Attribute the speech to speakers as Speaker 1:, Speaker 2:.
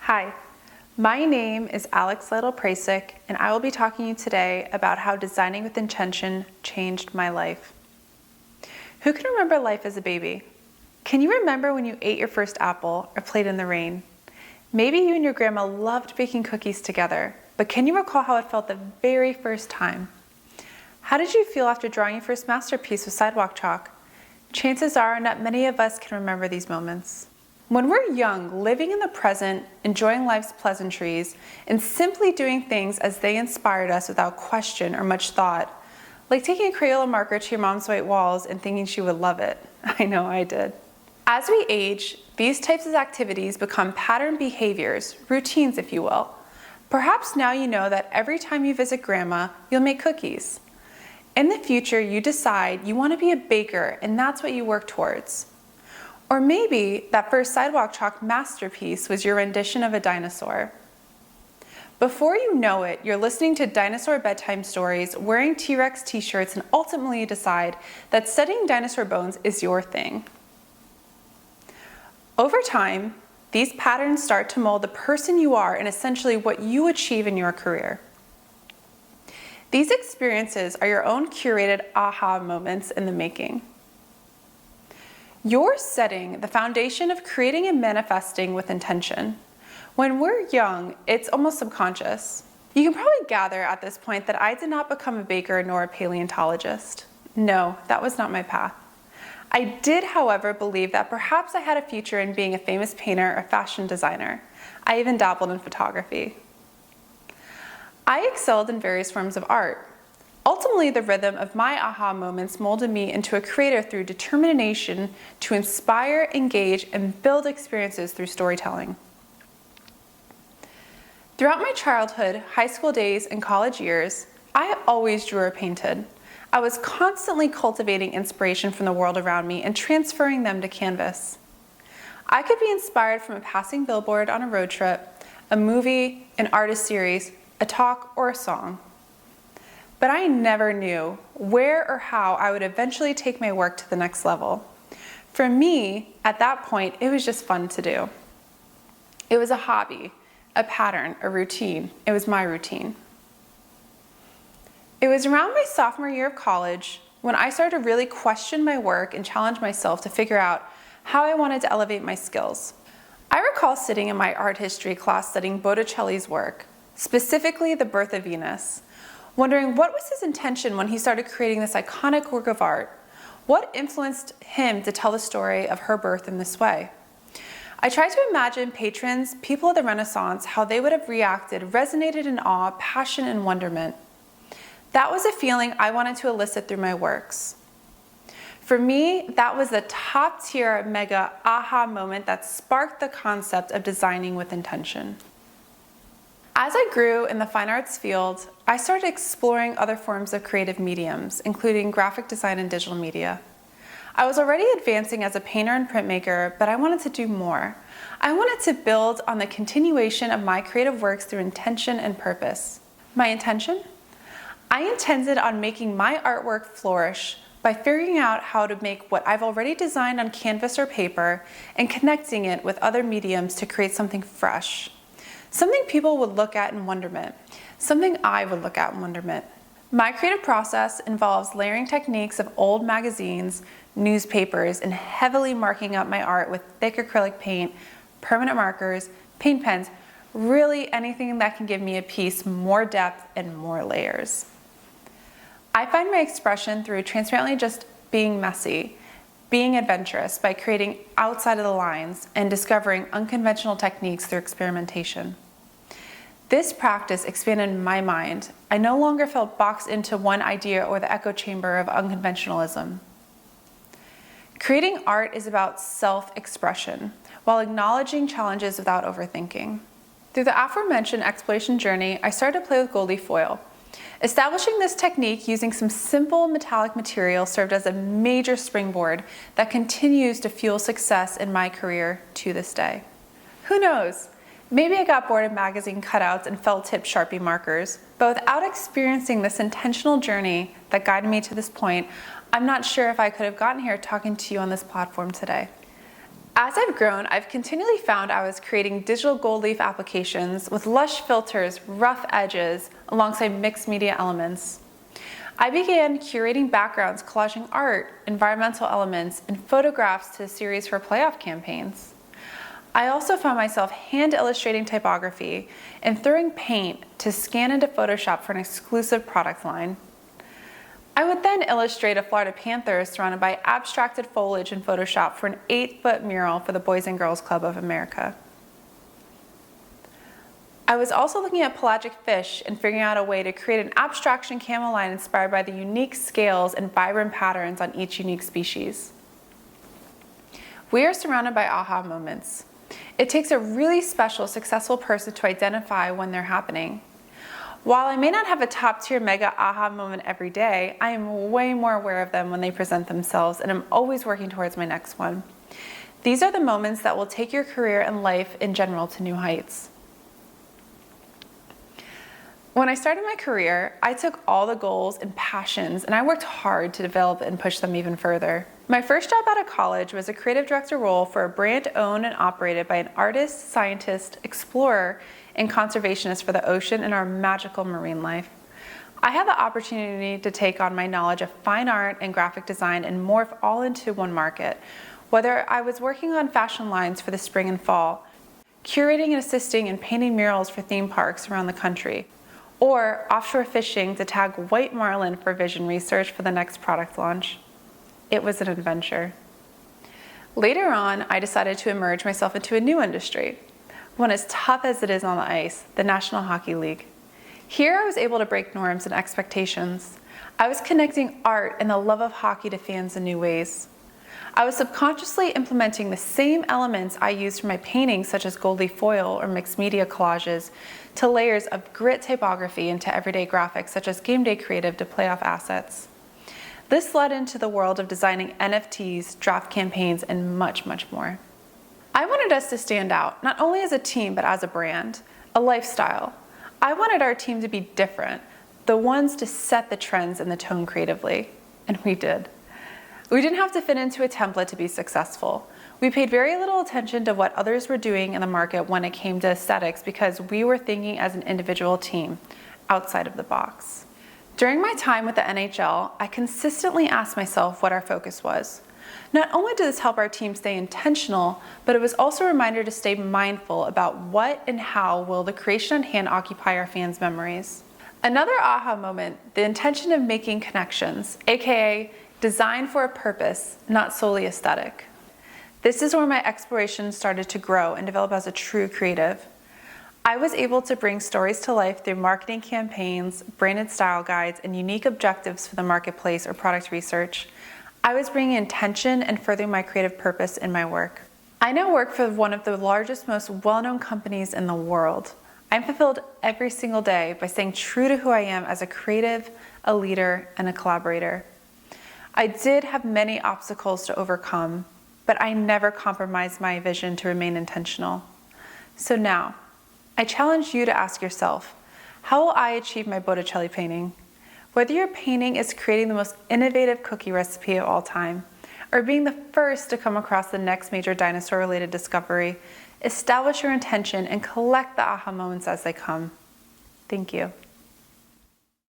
Speaker 1: Hi, my name is Alex Lytle-Prasik, and I will be talking to you today about how designing with intention changed my life. Who can remember life as a baby? Can you remember when you ate your first apple or played in the rain? Maybe you and your grandma loved baking cookies together, but can you recall how it felt the very first time? How did you feel after drawing your first masterpiece with sidewalk chalk? Chances are not many of us can remember these moments. When we're young, living in the present, enjoying life's pleasantries, and simply doing things as they inspired us without question or much thought, like taking a Crayola marker to your mom's white walls and thinking she would love it. I know I did. As we age, these types of activities become pattern behaviors, routines if you will. Perhaps now you know that every time you visit grandma, you'll make cookies. In the future, you decide you want to be a baker and that's what you work towards. Or maybe that first sidewalk chalk masterpiece was your rendition of a dinosaur. Before you know it, you're listening to dinosaur bedtime stories, wearing T-Rex t-shirts, and ultimately you decide that studying dinosaur bones is your thing. Over time, these patterns start to mold the person you are and essentially what you achieve in your career. These experiences are your own curated aha moments in the making. You're setting the foundation of creating and manifesting with intention. When we're young, it's almost subconscious. You can probably gather at this point that I did not become a baker nor a paleontologist. No, that was not my path. I did, however, believe that perhaps I had a future in being a famous painter or fashion designer. I even dabbled in photography. I excelled in various forms of art. Ultimately, the rhythm of my aha moments molded me into a creator through determination to inspire, engage, and build experiences through storytelling. Throughout my childhood, high school days, and college years, I always drew or painted. I was constantly cultivating inspiration from the world around me and transferring them to canvas. I could be inspired from a passing billboard on a road trip, a movie, an artist series, a talk, or a song. But I never knew where or how I would eventually take my work to the next level. For me, at that point, it was just fun to do. It was a hobby, a pattern, a routine. It was my routine. It was around my sophomore year of college when I started to really question my work and challenge myself to figure out how I wanted to elevate my skills. I recall sitting in my art history class studying Botticelli's work, specifically The Birth of Venus, wondering what was his intention when he started creating this iconic work of art. What influenced him to tell the story of her birth in this way? I tried to imagine patrons, people of the Renaissance, how they would have reacted, resonated in awe, passion, and wonderment. That was a feeling I wanted to elicit through my works. For me, that was the top tier mega aha moment that sparked the concept of designing with intention. As I grew in the fine arts field, I started exploring other forms of creative mediums, including graphic design and digital media. I was already advancing as a painter and printmaker, but I wanted to do more. I wanted to build on the continuation of my creative works through intention and purpose. My intention? I intended on making my artwork flourish by figuring out how to make what I've already designed on canvas or paper and connecting it with other mediums to create something fresh. Something people would look at in wonderment. Something I would look at in wonderment. My creative process involves layering techniques of old magazines, newspapers, and heavily marking up my art with thick acrylic paint, permanent markers, paint pens, really anything that can give me a piece more depth and more layers. I find my expression through transparently just being messy, being adventurous by creating outside of the lines and discovering unconventional techniques through experimentation. This practice expanded my mind. I no longer felt boxed into one idea or the echo chamber of unconventionalism. Creating art is about self-expression, while acknowledging challenges without overthinking. Through the aforementioned exploration journey, I started to play with Goldie foil. Establishing this technique using some simple metallic material served as a major springboard that continues to fuel success in my career to this day. Who knows? Maybe I got bored of magazine cutouts and felt-tip Sharpie markers, but without experiencing this intentional journey that guided me to this point, I'm not sure if I could have gotten here talking to you on this platform today. As I've grown, I've continually found I was creating digital gold leaf applications with lush filters, rough edges, alongside mixed media elements. I began curating backgrounds, collaging art, environmental elements, and photographs to a series for playoff campaigns. I also found myself hand illustrating typography and throwing paint to scan into Photoshop for an exclusive product line. I would then illustrate a Florida Panther surrounded by abstracted foliage in Photoshop for an 8-foot mural for the Boys and Girls Club of America. I was also looking at pelagic fish and figuring out a way to create an abstraction camel line inspired by the unique scales and vibrant patterns on each unique species. We are surrounded by aha moments. It takes a really special, successful person to identify when they're happening. While I may not have a top-tier mega aha moment every day, I am way more aware of them when they present themselves, and I'm always working towards my next one. These are the moments that will take your career and life in general to new heights. When I started my career, I took all the goals and passions and I worked hard to develop and push them even further. My first job out of college was a creative director role for a brand owned and operated by an artist, scientist, explorer, and conservationist for the ocean and our magical marine life. I had the opportunity to take on my knowledge of fine art and graphic design and morph all into one market. Whether I was working on fashion lines for the spring and fall, curating and assisting in painting murals for theme parks around the country, or offshore fishing to tag white marlin for vision research for the next product launch. It was an adventure. Later on, I decided to immerse myself into a new industry, one as tough as it is on the ice, the National Hockey League. Here I was able to break norms and expectations. I was connecting art and the love of hockey to fans in new ways. I was subconsciously implementing the same elements I used for my paintings, such as gold leaf foil or mixed media collages, to layers of grit typography into everyday graphics, such as game day creative to playoff assets. This led into the world of designing NFTs, draft campaigns, and much, much more. I wanted us to stand out, not only as a team, but as a brand, a lifestyle. I wanted our team to be different, the ones to set the trends and the tone creatively, and we did. We didn't have to fit into a template to be successful. We paid very little attention to what others were doing in the market when it came to aesthetics because we were thinking as an individual team, outside of the box. During my time with the NHL, I consistently asked myself what our focus was. Not only did this help our team stay intentional, but it was also a reminder to stay mindful about what and how will the creation on hand occupy our fans' memories. Another aha moment, the intention of making connections, aka design for a purpose, not solely aesthetic. This is where my exploration started to grow and develop as a true creative. I was able to bring stories to life through marketing campaigns, branded style guides, and unique objectives for the marketplace or product research. I was bringing intention and furthering my creative purpose in my work. I now work for one of the largest, most well-known companies in the world. I'm fulfilled every single day by staying true to who I am as a creative, a leader, and a collaborator. I did have many obstacles to overcome, but I never compromised my vision to remain intentional. So now, I challenge you to ask yourself, how will I achieve my Botticelli painting? Whether your painting is creating the most innovative cookie recipe of all time, or being the first to come across the next major dinosaur-related discovery, establish your intention and collect the aha moments as they come. Thank you.